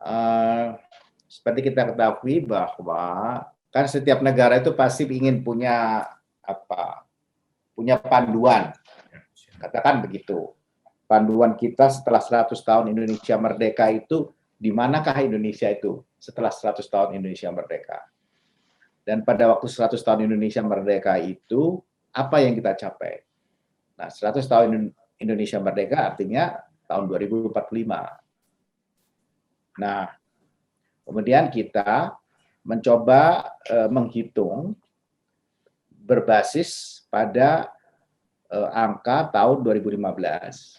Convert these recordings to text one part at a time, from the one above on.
Eh, Seperti kita ketahui bahwa kan setiap negara itu pasti ingin punya apa? Punya panduan, katakan begitu. Panduan kita setelah 100 tahun Indonesia merdeka itu di manakah Indonesia itu setelah 100 tahun Indonesia merdeka? Dan pada waktu 100 tahun Indonesia merdeka itu apa yang kita capai? Nah, 100 tahun Indonesia merdeka artinya tahun 2045. Nah, kemudian kita mencoba menghitung berbasis pada angka tahun 2015.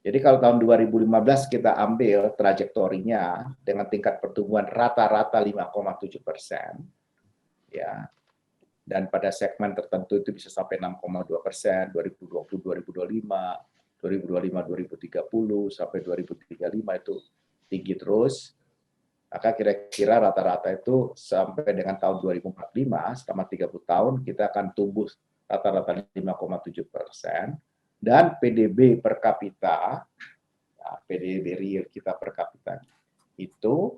Jadi kalau tahun 2015 kita ambil trajektorinya dengan tingkat pertumbuhan rata-rata 5,7%, ya, dan pada segmen tertentu itu bisa sampai 6,2%, 2020, 2025, 2025, 2030, sampai 2035 itu tinggi terus. Maka kira-kira rata-rata itu sampai dengan tahun 2045, selama 30 tahun, kita akan tumbuh rata-rata 5,7%, dan PDB per kapita, ya, PDB real kita per kapita itu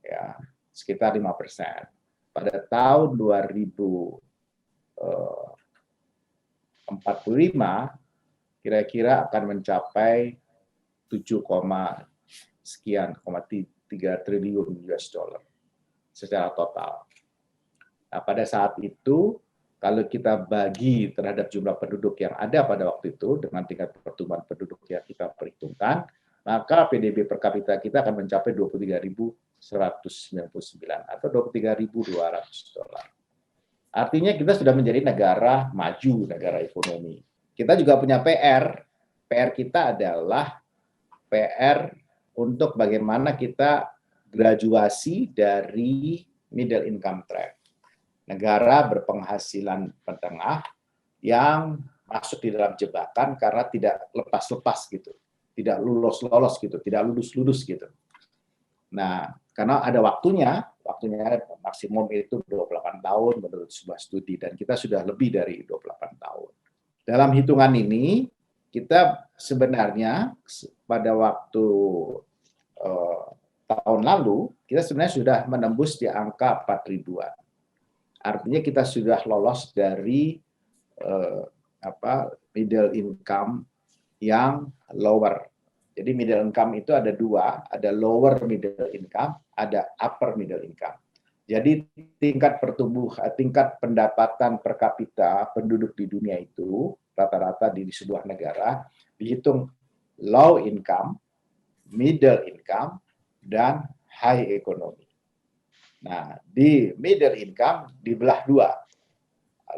ya sekitar 5%. Pada tahun 2045 kira-kira akan mencapai 7, sekian, 3 triliun US dollar secara total. Nah, pada saat itu kalau kita bagi terhadap jumlah penduduk yang ada pada waktu itu dengan tingkat pertumbuhan penduduk yang kita perhitungkan, maka PDB per kapita kita akan mencapai 23.199 atau 23.200 dolar. Artinya kita sudah menjadi negara maju, negara ekonomi. Kita juga punya PR. PR kita adalah PR untuk bagaimana kita graduasi dari middle income trap. Negara berpenghasilan menengah yang masuk di dalam jebakan karena tidak lepas-lepas gitu, tidak lolos-lolos gitu, tidak lulus-lulus gitu. Nah, karena ada waktunya maksimum itu 28 tahun menurut sebuah studi, dan kita sudah lebih dari 28 tahun. Dalam hitungan ini, kita sebenarnya pada waktu tahun lalu, kita sebenarnya sudah menembus di angka 4 ribuan. Artinya kita sudah lolos dari middle income yang lower. Jadi middle income itu ada dua, ada lower middle income, ada upper middle income. Jadi tingkat pendapatan per kapita penduduk di dunia itu rata-rata di sebuah negara dihitung low income, middle income, dan high economy. Nah, di middle income dibelah dua,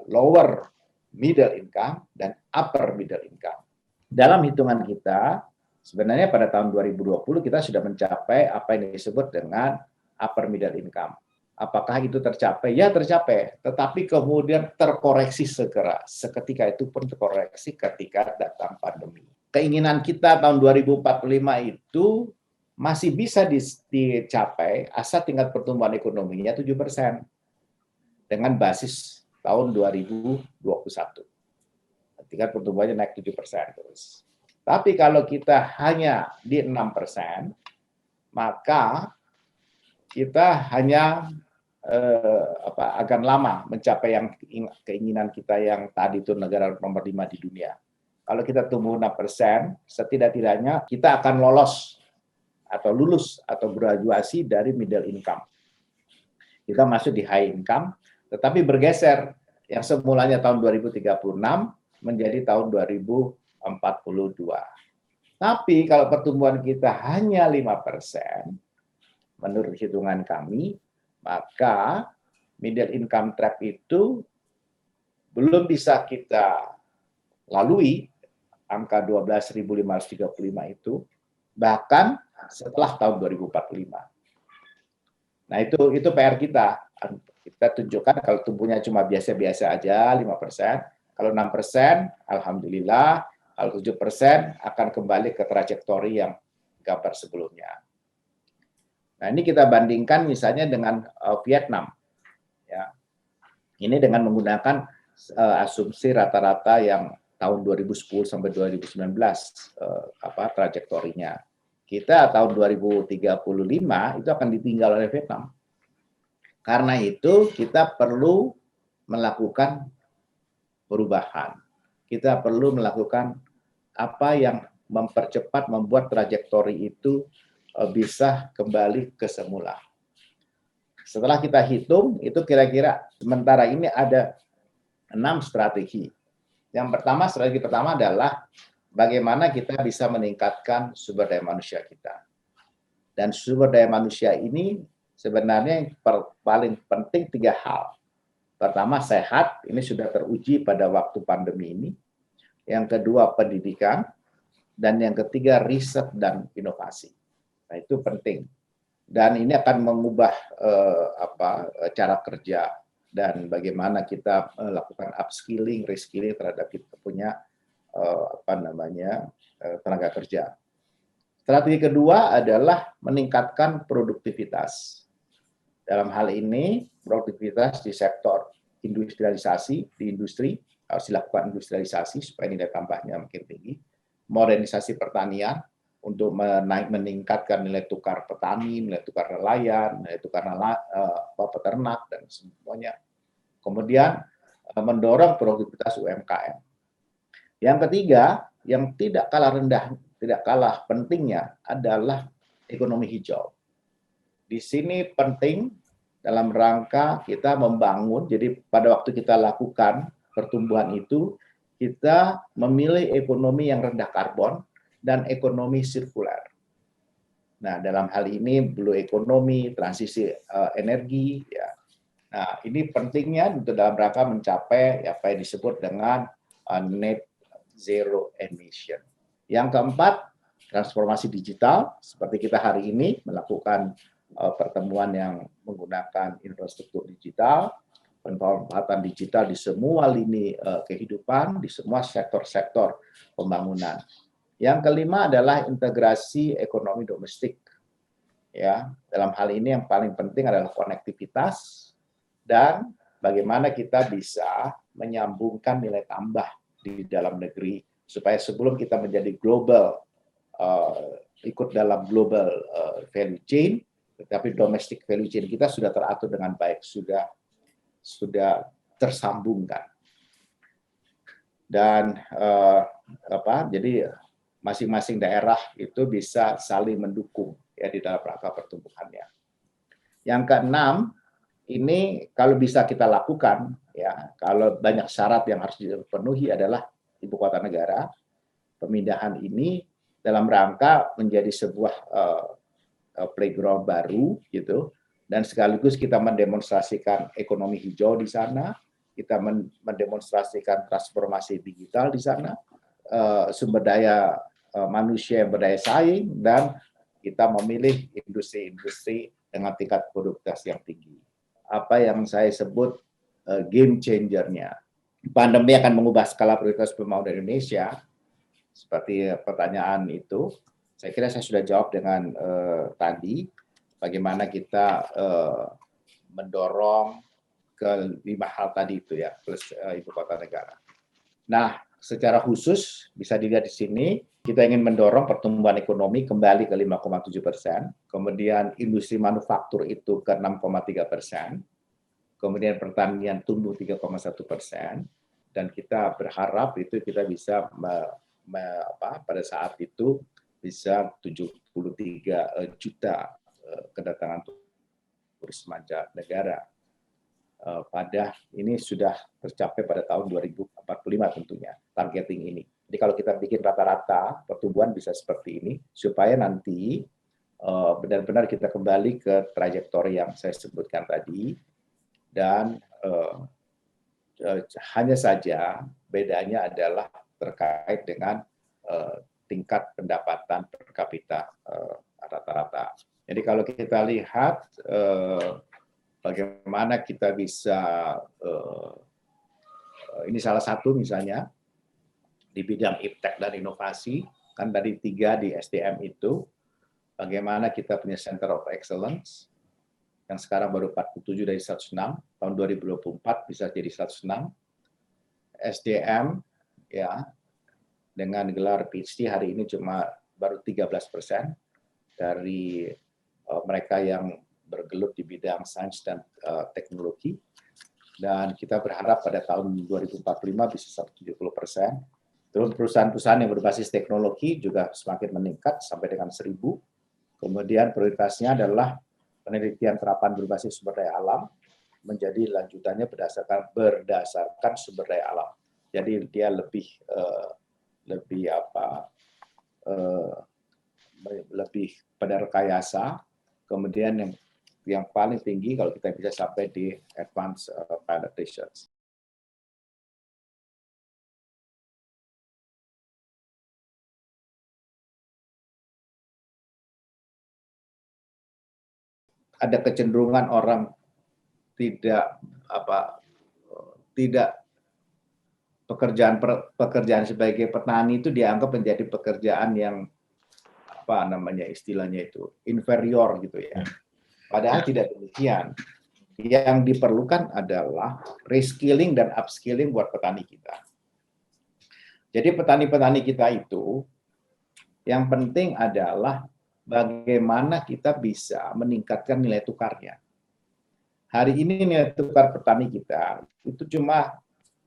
lower middle income dan upper middle income. Dalam hitungan kita, sebenarnya pada tahun 2020 kita sudah mencapai apa yang disebut dengan upper middle income. Apakah itu tercapai? Ya tercapai, tetapi kemudian terkoreksi segera. Seketika itu pun terkoreksi ketika datang pandemi. Keinginan kita tahun 2045 itu masih bisa dicapai asal tingkat pertumbuhan ekonominya 7% dengan basis tahun 2021. Tingkat pertumbuhannya naik 7% terus. Tapi kalau kita hanya di 6%, maka kita hanya akan lama mencapai yang keinginan kita yang tadi itu negara nomor 5 di dunia. Kalau kita tumbuh 6%, setidak-tidaknya kita akan lolos atau lulus atau graduasi dari middle income. Kita masuk di high income, tetapi bergeser yang semulanya tahun 2036 menjadi tahun 2042. Tapi kalau pertumbuhan kita hanya 5%, menurut hitungan kami, maka middle income trap itu belum bisa kita lalui, angka 12.535 itu, bahkan setelah tahun 2045. Nah, itu PR kita. Kita tunjukkan kalau tumbuhnya cuma biasa-biasa aja, 5%. Kalau 6%, alhamdulillah. Kalau 7% akan kembali ke trajektori yang gambar sebelumnya. Nah, ini kita bandingkan misalnya dengan Vietnam. Ya. Ini dengan menggunakan asumsi rata-rata yang tahun 2010 sampai 2019 trajektorinya. kita tahun 2035 itu akan ditinggal oleh Vietnam. Karena itu kita perlu melakukan perubahan. Kita perlu melakukan apa yang mempercepat, membuat trajektori itu bisa kembali ke semula. Setelah kita hitung, itu kira-kira sementara ini ada 6 strategi. Yang pertama, strategi pertama adalah bagaimana kita bisa meningkatkan sumber daya manusia kita. Dan sumber daya manusia ini sebenarnya yang paling penting 3 hal. Pertama, sehat, ini sudah teruji pada waktu pandemi ini. Yang kedua, pendidikan. Dan yang ketiga, riset dan inovasi. Nah, itu penting. Dan ini akan mengubah cara kerja dan bagaimana kita melakukan upskilling, reskilling terhadap kita punya tenaga kerja. Strategi kedua adalah meningkatkan produktivitas. Dalam hal ini, produktivitas di sektor industrialisasi, di industri, harus dilakukan industrialisasi supaya nilai tambahnya makin tinggi. Modernisasi pertanian, untuk meningkatkan nilai tukar petani, nilai tukar nelayan, nilai tukar peternak, dan semuanya. Kemudian mendorong produktivitas UMKM. Yang ketiga, yang tidak kalah rendah, tidak kalah pentingnya adalah ekonomi hijau. Di sini penting dalam rangka kita membangun, jadi pada waktu kita lakukan pertumbuhan itu, kita memilih ekonomi yang rendah karbon, dan ekonomi sirkular. Nah, dalam hal ini blue economy, transisi energi, ya. Nah, ini pentingnya untuk dalam rangka mencapai apa yang disebut dengan net zero emission. Yang keempat, transformasi digital, seperti kita hari ini melakukan pertemuan yang menggunakan infrastruktur digital, pemanfaatan digital di semua lini kehidupan, di semua sektor-sektor pembangunan. Yang kelima adalah integrasi ekonomi domestik. Ya, dalam hal ini yang paling penting adalah konektivitas dan bagaimana kita bisa menyambungkan nilai tambah di dalam negeri supaya sebelum kita menjadi global, ikut dalam global value chain, tetapi domestic value chain kita sudah teratur dengan baik, sudah tersambungkan. Dan jadi masing-masing daerah itu bisa saling mendukung ya di dalam rangka pertumbuhannya. Yang keenam, ini kalau bisa kita lakukan ya, kalau banyak syarat yang harus dipenuhi adalah ibu kota negara. Pemindahan ini dalam rangka menjadi sebuah playground baru gitu, dan sekaligus kita mendemonstrasikan ekonomi hijau di sana, kita mendemonstrasikan transformasi digital di sana, sumber daya manusia yang berdaya saing, dan kita memilih industri-industri dengan tingkat produktivitas yang tinggi. Apa yang saya sebut game changer-nya. Pandemi akan mengubah skala prioritas pembangunan Indonesia, seperti pertanyaan itu. Saya kira saya sudah jawab dengan tadi, bagaimana kita mendorong ke 5 hal tadi itu ya, plus ibu kota negara. Nah, secara khusus bisa dilihat di sini, kita ingin mendorong pertumbuhan ekonomi kembali ke 5,7%, kemudian industri manufaktur itu ke 6,3%, kemudian pertanian tumbuh 3,1%, dan kita berharap itu kita bisa pada saat itu bisa 73 juta kedatangan turis mancanegara. Pada ini sudah tercapai pada tahun 2045 tentunya targeting ini. Jadi kalau kita bikin rata-rata pertumbuhan bisa seperti ini supaya nanti benar-benar kita kembali ke trajektori yang saya sebutkan tadi, dan hanya saja bedanya adalah terkait dengan tingkat pendapatan per kapita rata-rata. Jadi kalau kita lihat bagaimana kita bisa, ini salah satu misalnya, di bidang iptek dan inovasi, kan dari 3 di SDM itu, bagaimana kita punya Center of Excellence, yang sekarang baru 47 dari 106, tahun 2024 bisa jadi 106. SDM, ya, dengan gelar PhD hari ini cuma baru 13%, dari mereka yang bergelut di bidang sains dan teknologi. Dan kita berharap pada tahun 2045 bisa 170%. Terus perusahaan-perusahaan yang berbasis teknologi juga semakin meningkat sampai dengan 1.000. Kemudian prioritasnya adalah penelitian terapan berbasis sumber daya alam, menjadi lanjutannya berdasarkan sumber daya alam. Jadi dia lebih pada rekayasa. Kemudian yang paling tinggi kalau kita bisa sampai di advanced pilot research. Ada kecenderungan orang tidak pekerjaan sebagai petani itu dianggap menjadi pekerjaan yang istilahnya itu inferior gitu ya. Padahal tidak demikian. Yang diperlukan adalah reskilling dan upskilling buat petani kita. Jadi petani-petani kita itu yang penting adalah bagaimana kita bisa meningkatkan nilai tukarnya. Hari ini nilai tukar petani kita itu cuma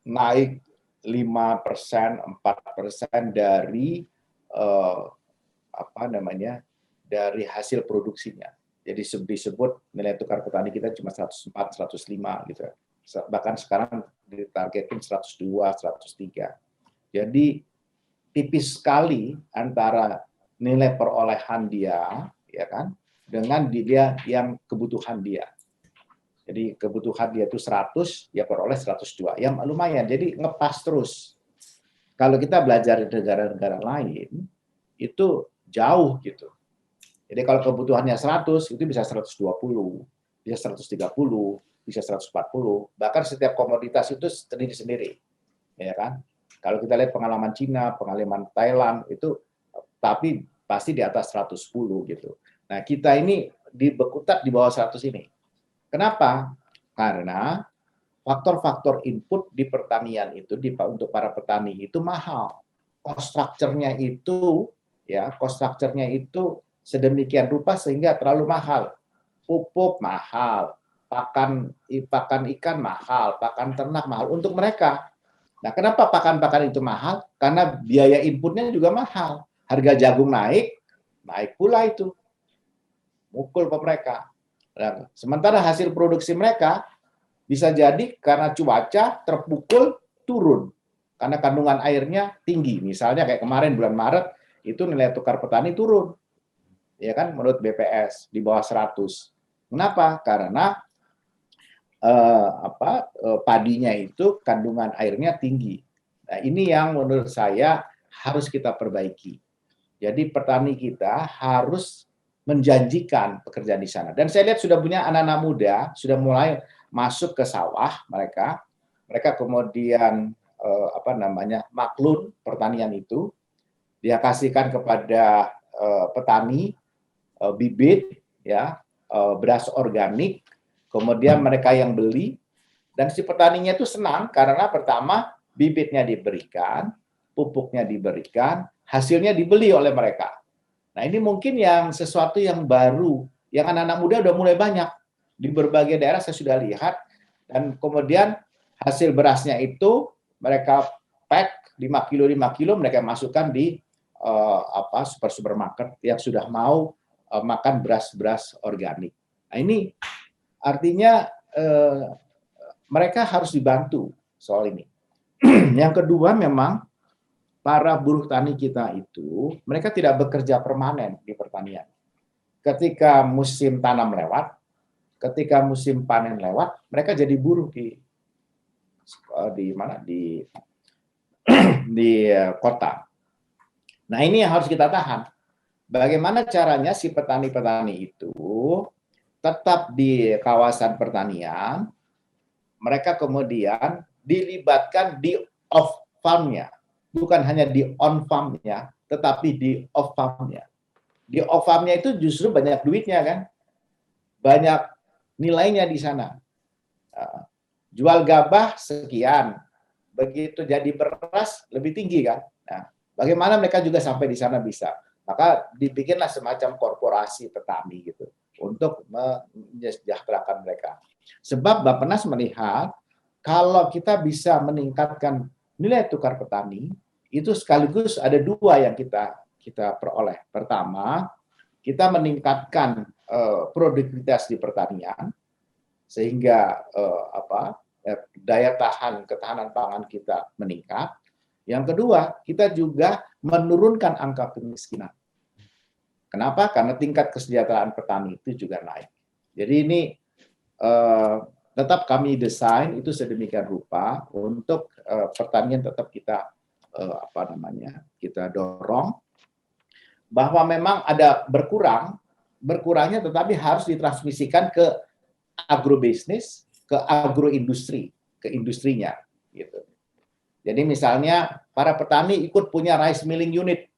naik 5%, 4% dari dari hasil produksinya. Jadi disebut nilai tukar petani kita cuma 104, 105 gitu. Bahkan sekarang ditargetin 102, 103. Jadi tipis sekali antara nilai perolehan dia, ya kan, dengan dia yang kebutuhan dia. Jadi kebutuhan dia itu 100, ya peroleh 102. Ya lumayan, jadi ngepas terus. Kalau kita belajar di negara-negara lain, itu jauh gitu. Jadi kalau kebutuhannya 100, itu bisa 120, bisa 130, bisa 140. Bahkan setiap komoditas itu sendiri-sendiri. Ya kan? Kalau kita lihat pengalaman Cina, pengalaman Thailand, itu tapi pasti di atas 110 gitu. Nah, kita ini berkutat di bawah 100 ini. Kenapa? Karena faktor-faktor input di pertanian itu untuk para petani itu mahal. Cost structure-nya itu sedemikian rupa sehingga terlalu mahal. Pupuk mahal, pakan ikan mahal, pakan ternak mahal untuk mereka. Nah, kenapa pakan-pakan itu mahal? Karena biaya inputnya juga mahal. Harga jagung naik pula itu. Mukul ke mereka. Nah, sementara hasil produksi mereka bisa jadi karena cuaca terpukul turun. Karena kandungan airnya tinggi. Misalnya kayak kemarin bulan Maret, itu nilai tukar petani turun. Ya kan, menurut BPS di bawah 100. Kenapa? Karena padinya itu kandungan airnya tinggi. Nah, ini yang menurut saya harus kita perbaiki. Jadi petani kita harus menjanjikan pekerjaan di sana. Dan saya lihat sudah punya anak-anak muda, sudah mulai masuk ke sawah mereka kemudian maklun pertanian itu, dia kasihkan kepada petani bibit, ya, beras organik, kemudian mereka yang beli, dan si petaninya itu senang karena pertama bibitnya diberikan, pupuknya diberikan, hasilnya dibeli oleh mereka. Nah, ini mungkin yang sesuatu yang baru, yang anak-anak muda udah mulai banyak. Di berbagai daerah saya sudah lihat, dan kemudian hasil berasnya itu mereka pack 5 kilo, mereka masukkan di supermarket yang sudah mau makan beras-beras organik. Nah, ini artinya mereka harus dibantu soal ini. Yang kedua, memang para buruh tani kita itu, mereka tidak bekerja permanen di pertanian. Ketika musim tanam lewat, ketika musim panen lewat, mereka jadi buruh di kota. Nah, ini yang harus kita tahan. Bagaimana caranya si petani-petani itu tetap di kawasan pertanian, mereka kemudian dilibatkan di off farm-nya. Bukan hanya di on farm-nya, tetapi di off farm-nya. Di off farm-nya itu justru banyak duitnya kan. Banyak nilainya di sana. Jual gabah sekian, begitu jadi beras lebih tinggi kan. Nah, bagaimana mereka juga sampai di sana bisa. Maka dibikinlah semacam korporasi petani gitu untuk mensejahterakan mereka. Sebab Bappenas melihat kalau kita bisa meningkatkan nilai tukar petani, itu sekaligus ada dua yang kita peroleh. Pertama, kita meningkatkan produktivitas di pertanian sehingga daya tahan ketahanan pangan kita meningkat. Yang kedua, kita juga menurunkan angka kemiskinan. Kenapa? Karena tingkat kesejahteraan petani itu juga naik. Jadi ini tetap kami desain itu sedemikian rupa untuk pertanian tetap kita kita dorong bahwa memang ada berkurangnya tetapi harus ditransmisikan ke agrobisnis, ke agroindustri, ke industrinya gitu. Jadi misalnya para petani ikut punya rice milling unit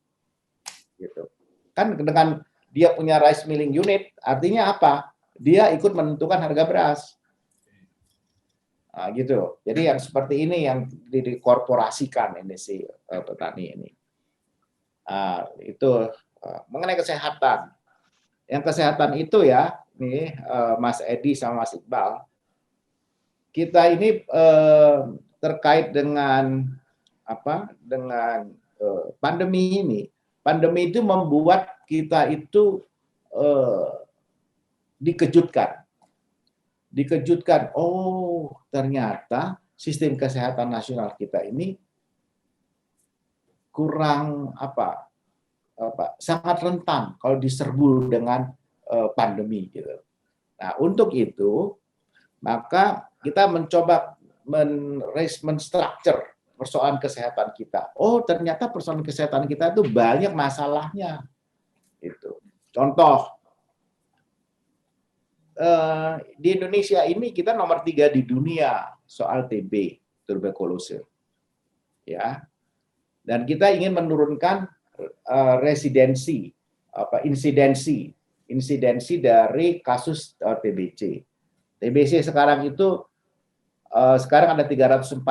gitu. Kan dengan dia punya rice milling unit artinya apa? Dia ikut menentukan harga beras. Nah, gitu. Jadi yang seperti ini yang dikorporasikan ini si petani ini. Itu mengenai kesehatan. Yang kesehatan itu ya, nih Mas Edi sama Mas Iqbal, kita ini terkait dengan pandemi ini. Pandemi itu membuat kita itu dikejutkan. Oh, ternyata sistem kesehatan nasional kita ini kurang sangat rentan kalau diserbu dengan pandemi gitu. Nah, untuk itu maka kita mencoba men-structure persoalan kesehatan kita. Oh, ternyata persoalan kesehatan kita itu banyak masalahnya. Itu. Contoh, di Indonesia ini kita nomor 3 di dunia soal TB, tuberkulosis. Ya. Dan kita ingin menurunkan insidensi dari kasus TBC. TBC sekarang itu sekarang ada 314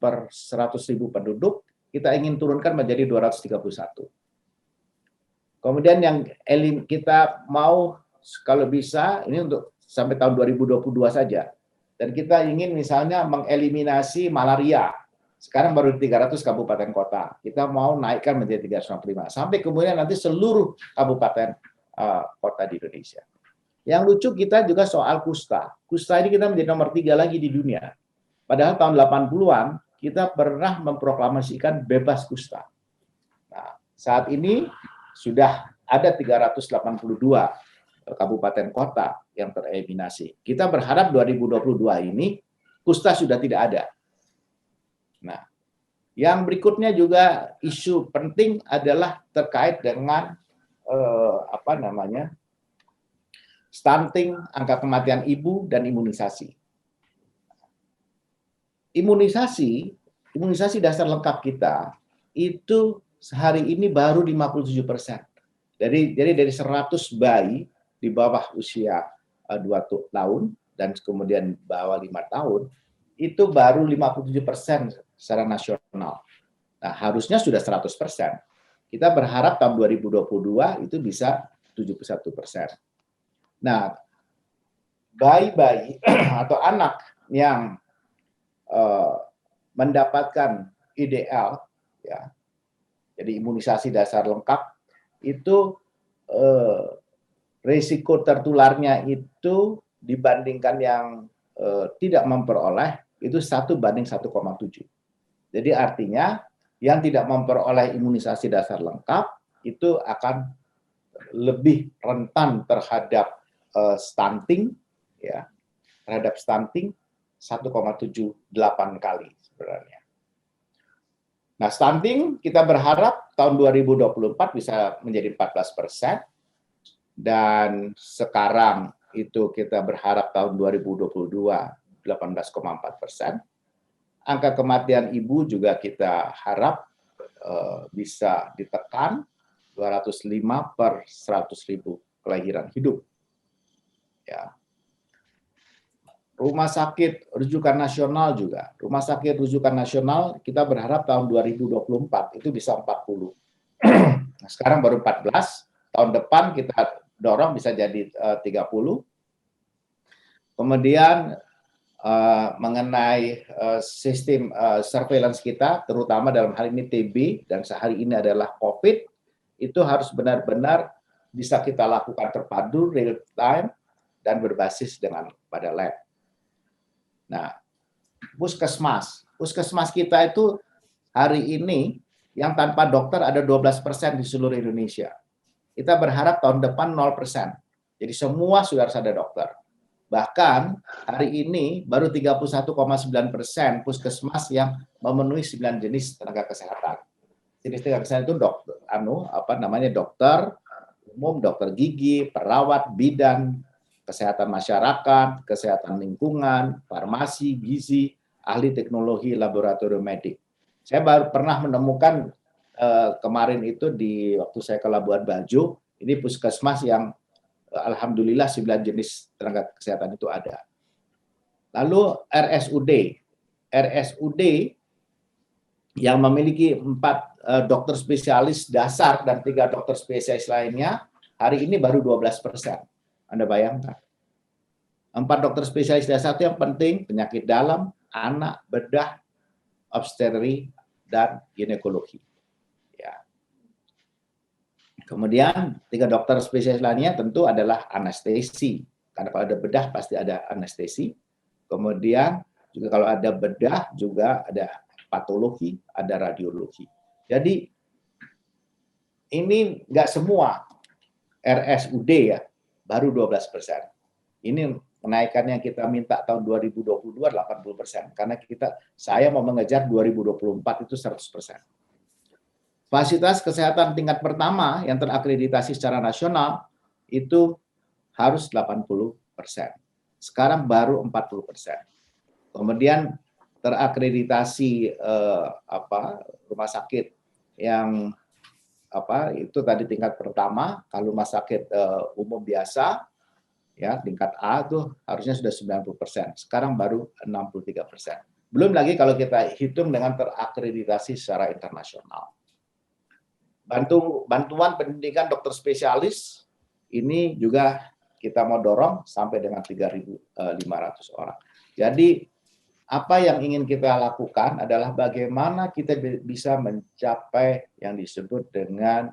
per 100.000 penduduk, kita ingin turunkan menjadi 231. Kemudian yang kita mau kalau bisa ini untuk sampai tahun 2022 saja. Dan kita ingin misalnya mengeliminasi malaria. Sekarang baru 300 kabupaten kota. Kita mau naikkan menjadi 365. Sampai kemudian nanti seluruh kabupaten kota di Indonesia. Yang lucu kita juga soal kusta. Kusta ini kita menjadi nomor 3 lagi di dunia. Padahal tahun 80-an kita pernah memproklamasikan bebas kusta. Nah, saat ini sudah ada 382 kabupaten kota yang tereliminasi. Kita berharap 2022 ini kusta sudah tidak ada. Nah, yang berikutnya juga isu penting adalah terkait dengan stunting, angka kematian ibu, dan imunisasi. Imunisasi dasar lengkap kita itu hari ini baru 57%. Jadi dari 100 bayi di bawah usia 2 tahun dan kemudian bawah 5 tahun, itu baru 57% secara nasional. Nah, harusnya sudah 100%. Kita berharap tahun 2022 itu bisa 71%. Nah, bayi-bayi atau anak yang mendapatkan IDL, ya, jadi imunisasi dasar lengkap, itu risiko tertularnya itu dibandingkan yang tidak memperoleh itu 1:1,7. Jadi artinya yang tidak memperoleh imunisasi dasar lengkap itu akan lebih rentan terhadap stunting, ya, terhadap stunting 1,78 kali sebenarnya. Nah, stunting kita berharap tahun 2024 bisa menjadi 14%, dan sekarang itu kita berharap tahun 2022 18,4%. Angka kematian ibu juga kita harap bisa ditekan 205 per 100.000 kelahiran hidup. Ya. Rumah sakit rujukan nasional juga. Rumah sakit rujukan nasional kita berharap tahun 2024 itu bisa 40. Nah, sekarang baru 14, tahun depan kita dorong bisa jadi 30. Kemudian mengenai sistem surveillance kita, terutama dalam hal ini TB dan sehari ini adalah COVID, itu harus benar-benar bisa kita lakukan terpadu, real time, dan berbasis dengan pada lab. Nah, puskesmas kita itu hari ini yang tanpa dokter ada 12% di seluruh Indonesia. Kita berharap tahun depan 0%. Jadi semua sudah harus ada dokter. Bahkan hari ini baru 31,9% puskesmas yang memenuhi 9 jenis tenaga kesehatan. Jenis tenaga kesehatan itu dokter umum, dokter gigi, perawat, bidan, kesehatan masyarakat, kesehatan lingkungan, farmasi, gizi, ahli teknologi laboratorium medik. Saya baru pernah menemukan kemarin itu di waktu saya ke Labuan Bajo, ini puskesmas yang alhamdulillah 9 jenis tenaga kesehatan itu ada. Lalu RSUD yang memiliki 4 dokter spesialis dasar dan 3 dokter spesialis lainnya, hari ini baru 12%. Anda bayangkan. 4 dokter spesialis dasar itu yang penting, penyakit dalam, anak, bedah, obstetri, dan ginekologi. Ya. Kemudian 3 dokter spesialis lainnya tentu adalah anestesi. Karena kalau ada bedah pasti ada anestesi. Kemudian juga kalau ada bedah juga ada patologi, ada radiologi. Jadi ini nggak semua RSUD ya, baru 12%. Ini kenaikan yang kita minta tahun 2022 80%. Karena saya mau mengejar 2024 itu 100%. Fasilitas kesehatan tingkat pertama yang terakreditasi secara nasional itu harus 80%. Sekarang baru 40%. Kemudian terakreditasi rumah sakit yang itu tadi tingkat pertama, kalau rumah sakit umum biasa ya tingkat A itu harusnya sudah 90%. Sekarang baru 63%. Belum lagi kalau kita hitung dengan terakreditasi secara internasional. Bantuan pendidikan dokter spesialis ini juga kita mau dorong sampai dengan 3.500 orang. Jadi apa yang ingin kita lakukan adalah bagaimana kita bisa mencapai yang disebut dengan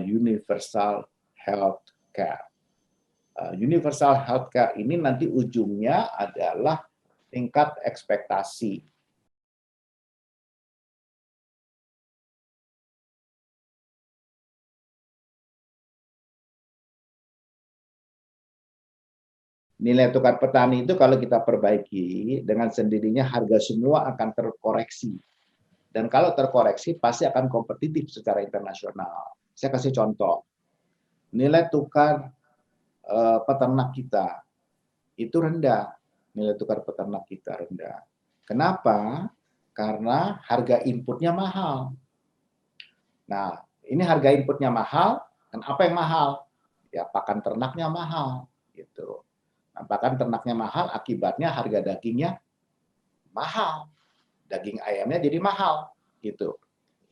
universal health care. Universal health care ini nanti ujungnya adalah tingkat ekspektasi. Nilai tukar petani itu kalau kita perbaiki, dengan sendirinya harga semua akan terkoreksi. Dan kalau terkoreksi, pasti akan kompetitif secara internasional. Saya kasih contoh. Nilai tukar peternak kita itu rendah. Nilai tukar peternak kita rendah. Kenapa? Karena harga inputnya mahal. Nah, ini harga inputnya mahal, dan apa yang mahal? Ya, pakan ternaknya mahal. Gitu. Nah, pakan ternaknya mahal, akibatnya harga dagingnya mahal. Daging ayamnya jadi mahal. Gitu.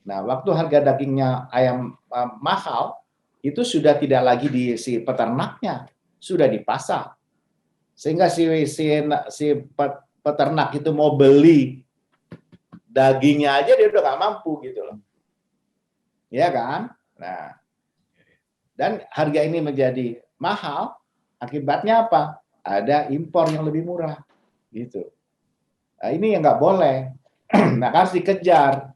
Nah, waktu harga dagingnya ayam mahal, itu sudah tidak lagi di si peternaknya, sudah di pasar. Sehingga si peternak itu mau beli dagingnya aja dia udah nggak mampu gitu loh. Ya kan? Nah, dan harga ini menjadi mahal, akibatnya apa? Ada impor yang lebih murah, gitu. Nah, ini yang nggak boleh. Nah, harus dikejar.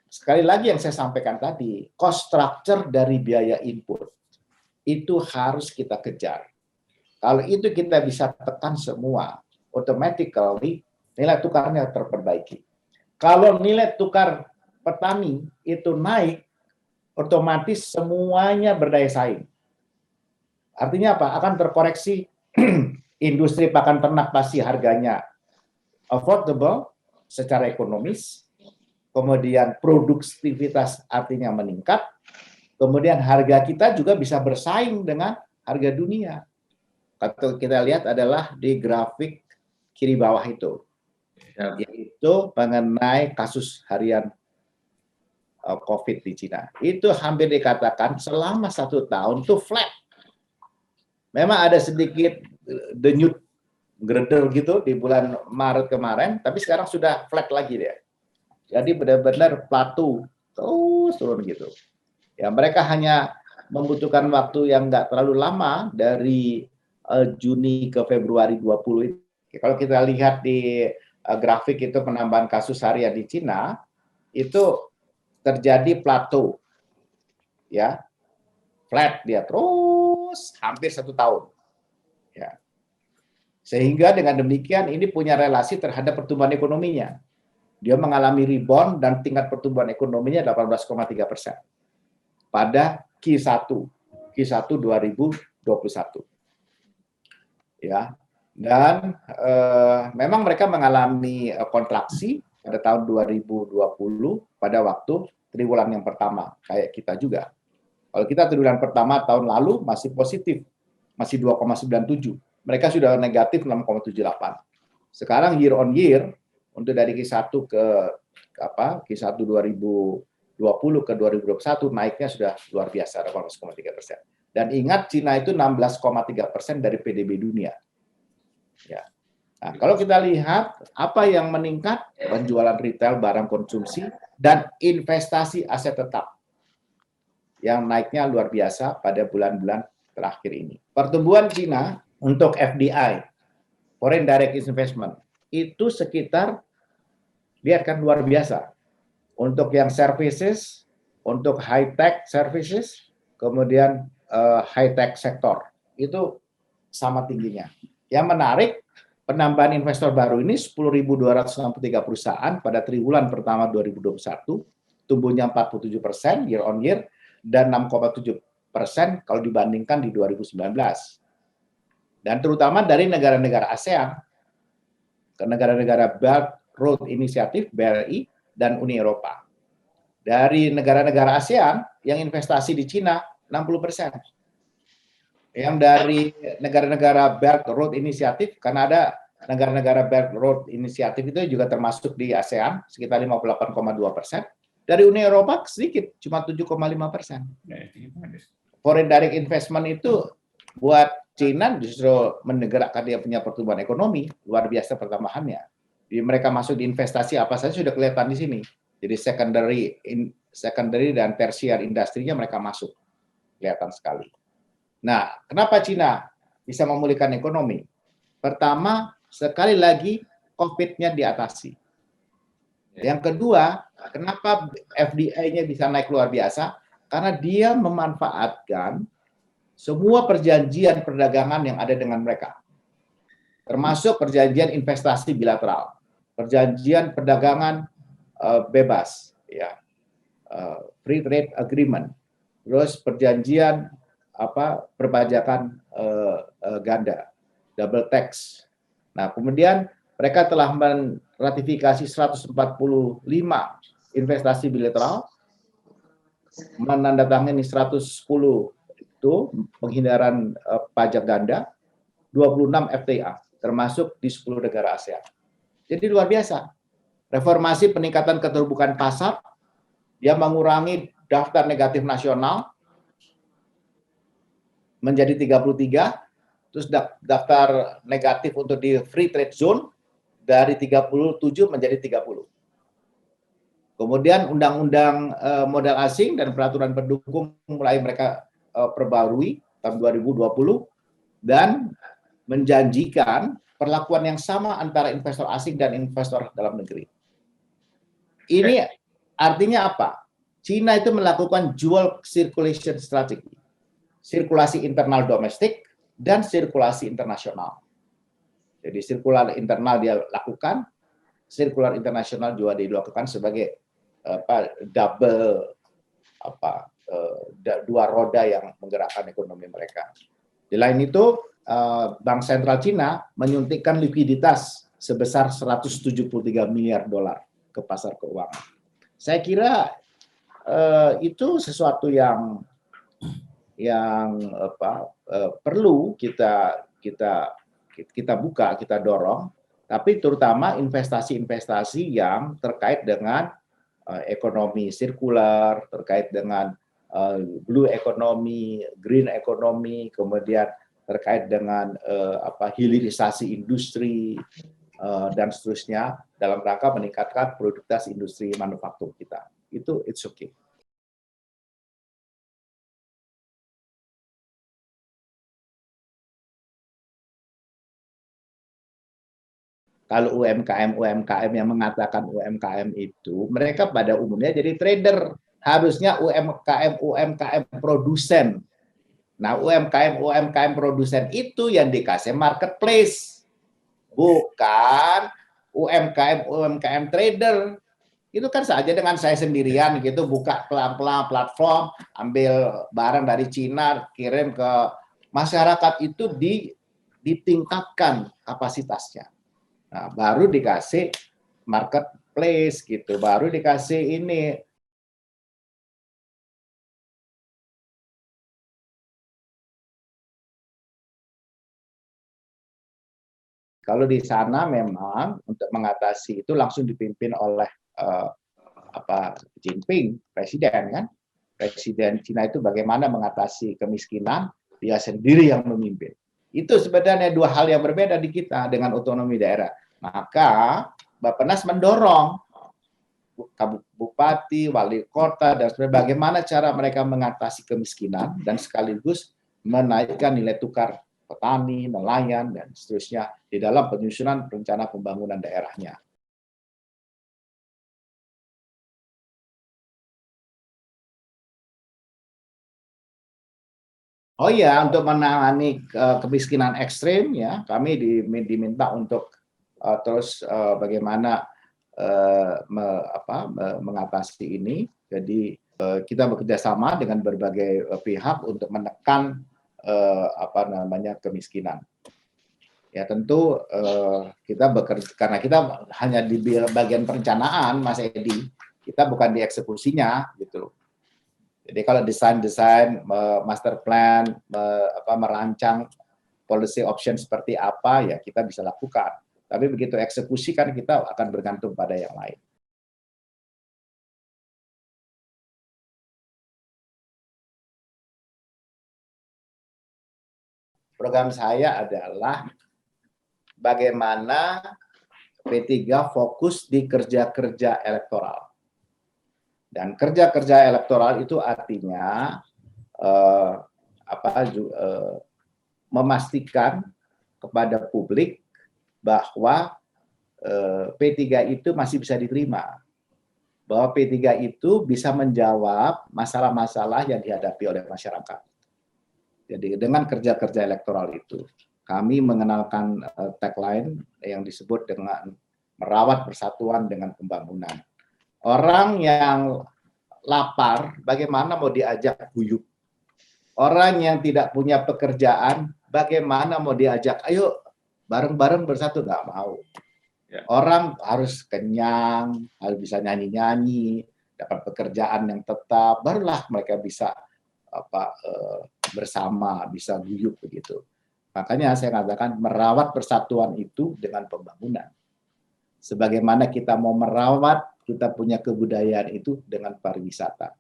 Sekali lagi yang saya sampaikan tadi, cost structure dari biaya input itu harus kita kejar. Kalau itu kita bisa tekan semua, automatically nilai tukarnya terperbaiki. Kalau nilai tukar petani itu naik, otomatis semuanya berdaya saing. Artinya apa? Akan terkoreksi industri pakan ternak pasti harganya affordable secara ekonomis, kemudian produktivitas artinya meningkat, kemudian harga kita juga bisa bersaing dengan harga dunia. Kalau kita lihat adalah di grafik kiri bawah itu, yaitu mengenai kasus harian COVID di Cina. Itu hampir dikatakan selama 1 tahun tuh flat. Memang ada sedikit denyut gredel gitu di bulan Maret kemarin, tapi sekarang sudah flat lagi dia. Jadi benar-benar plateau, terus turun gitu. Ya, mereka hanya membutuhkan waktu yang nggak terlalu lama dari Juni ke Februari 20 itu. Kalau kita lihat di grafik itu penambahan kasus harian di Cina, itu terjadi plateau. Ya, flat dia terus hampir 1 tahun. Ya. Sehingga dengan demikian ini punya relasi terhadap pertumbuhan ekonominya. Dia mengalami rebound dan tingkat pertumbuhan ekonominya 18,3% pada Q1 2021. Ya. Dan memang mereka mengalami kontraksi pada tahun 2020 pada waktu triwulan yang pertama, kayak kita juga. Kalau kita triwulan pertama tahun lalu masih positif, masih 2,97. Mereka sudah negatif 6,78. Sekarang year on year untuk dari Q1 ke Q1 2020 ke 2021 naiknya sudah luar biasa 18,3%. Dan ingat Cina itu 16,3% dari PDB dunia. Ya. Nah, kalau kita lihat apa yang meningkat, penjualan retail barang konsumsi dan investasi aset tetap yang naiknya luar biasa pada bulan-bulan terakhir ini. Pertumbuhan Cina untuk FDI, Foreign Direct Investment, itu sekitar, lihat kan luar biasa. Untuk yang services, untuk high-tech services, kemudian high-tech sektor, itu sama tingginya. Yang menarik, penambahan investor baru ini 10.263 perusahaan pada triwulan pertama 2021, tumbuhnya 47% year on year, dan 6,7% kalau dibandingkan di 2019. Dan terutama dari negara-negara ASEAN ke negara-negara Belt Road Initiative (BRI) dan Uni Eropa. Dari negara-negara ASEAN yang investasi di Cina 60%. Yang dari negara-negara Belt Road Initiative, karena ada negara-negara Belt Road Initiative itu juga termasuk di ASEAN sekitar 58,2%. Dari Uni Eropa sedikit, cuma 7,5%. Foreign direct investment itu buat China justru menggerakkan dia punya pertumbuhan ekonomi luar biasa pertambahannya. Jadi mereka masuk di investasi apa saja sudah kelihatan di sini. Jadi secondary dan tertiary industrinya mereka masuk, kelihatan sekali. Nah, kenapa China bisa memulihkan ekonomi? Pertama, sekali lagi COVID-nya diatasi. Yang kedua, kenapa FDI-nya bisa naik luar biasa? Karena dia memanfaatkan semua perjanjian perdagangan yang ada dengan mereka, termasuk perjanjian investasi bilateral, perjanjian perdagangan bebas, ya, free trade agreement, terus perjanjian perpajakan ganda, double tax. Nah, kemudian mereka telah meratifikasi 145 investasi bilateral, menandatangani 110 itu penghindaran pajak ganda, 26 FTA, termasuk di 10 negara ASEAN. Jadi luar biasa. Reformasi peningkatan keterbukaan pasar, dia mengurangi daftar negatif nasional menjadi 33, terus daftar negatif untuk di free trade zone dari 37 menjadi 30. Kemudian undang-undang modal asing dan peraturan pendukung mulai mereka perbarui tahun 2020 dan menjanjikan perlakuan yang sama antara investor asing dan investor dalam negeri. Ini artinya apa? China itu melakukan dual circulation strategy. Sirkulasi internal domestik dan sirkulasi internasional. Jadi sirkular internal dia lakukan, sirkular internasional juga dilakukan sebagai double dua roda yang menggerakkan ekonomi mereka. Di lain itu, Bank Sentral Cina menyuntikkan likuiditas sebesar 173 miliar dolar ke pasar keuangan. Saya kira itu sesuatu yang perlu kita buka, kita dorong, tapi terutama investasi-investasi yang terkait dengan ekonomi sirkular, terkait dengan blue economy, green economy, kemudian terkait dengan hilirisasi industri dan seterusnya dalam rangka meningkatkan produktivitas industri manufaktur kita. Itu it's okay. Kalau UMKM yang mengatakan UMKM itu, mereka pada umumnya jadi trader. Harusnya UMKM produsen. Nah, UMKM produsen itu yang dikasih marketplace. Bukan UMKM trader. Itu kan saja dengan saya sendirian gitu, buka pelan-pelan platform, ambil barang dari Cina, kirim ke masyarakat, itu ditingkatkan kapasitasnya. Nah, baru dikasih marketplace gitu, baru dikasih ini. Kalau di sana memang untuk mengatasi itu langsung dipimpin oleh Jinping, presiden kan. Presiden Cina itu bagaimana mengatasi kemiskinan, dia sendiri yang memimpin. Itu sebenarnya dua hal yang berbeda di kita dengan otonomi daerah. Maka Bappenas mendorong bupati, wali kota, dan sebagainya, bagaimana cara mereka mengatasi kemiskinan dan sekaligus menaikkan nilai tukar petani, nelayan, dan seterusnya di dalam penyusunan rencana pembangunan daerahnya. Oh iya, untuk menangani kemiskinan ekstrim ya, kami diminta untuk terus bagaimana mengatasi ini. Jadi kita bekerja sama dengan berbagai pihak untuk menekan kemiskinan. Ya tentu kita bekerja karena kita hanya di bagian perencanaan, Mas Edi, kita bukan di eksekusinya gitu. Jadi kalau desain master plan, merancang policy option seperti apa, ya kita bisa lakukan. Tapi begitu eksekusi kan kita akan bergantung pada yang lain. Program saya adalah bagaimana P3 fokus di kerja-kerja elektoral. Dan kerja-kerja elektoral itu artinya memastikan kepada publik bahwa P3 itu masih bisa diterima. Bahwa P3 itu bisa menjawab masalah-masalah yang dihadapi oleh masyarakat. Jadi dengan kerja-kerja elektoral itu, kami mengenalkan tagline yang disebut dengan merawat persatuan dengan pembangunan. Orang yang lapar, bagaimana mau diajak guyup? Orang yang tidak punya pekerjaan, bagaimana mau diajak, ayo bareng-bareng bersatu, nggak mau. Ya. Orang harus kenyang, harus bisa nyanyi-nyanyi, dapat pekerjaan yang tetap, barulah mereka bisa bersama, bisa guyup begitu. Makanya saya katakan merawat persatuan itu dengan pembangunan. Sebagaimana kita mau merawat, kita punya kebudayaan itu dengan pariwisata.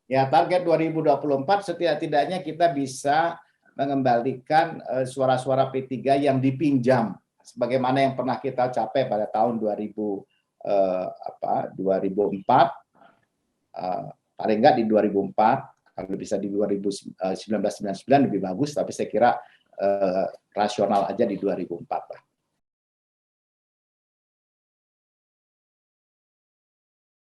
Ya, target 2024 setidak-tidaknya kita bisa mengembalikan suara-suara P3 yang dipinjam sebagaimana yang pernah kita capai pada tahun 2004, paling enggak di 2004, kalau bisa di 1999 lebih bagus, tapi saya kira rasional aja di 2004 lah.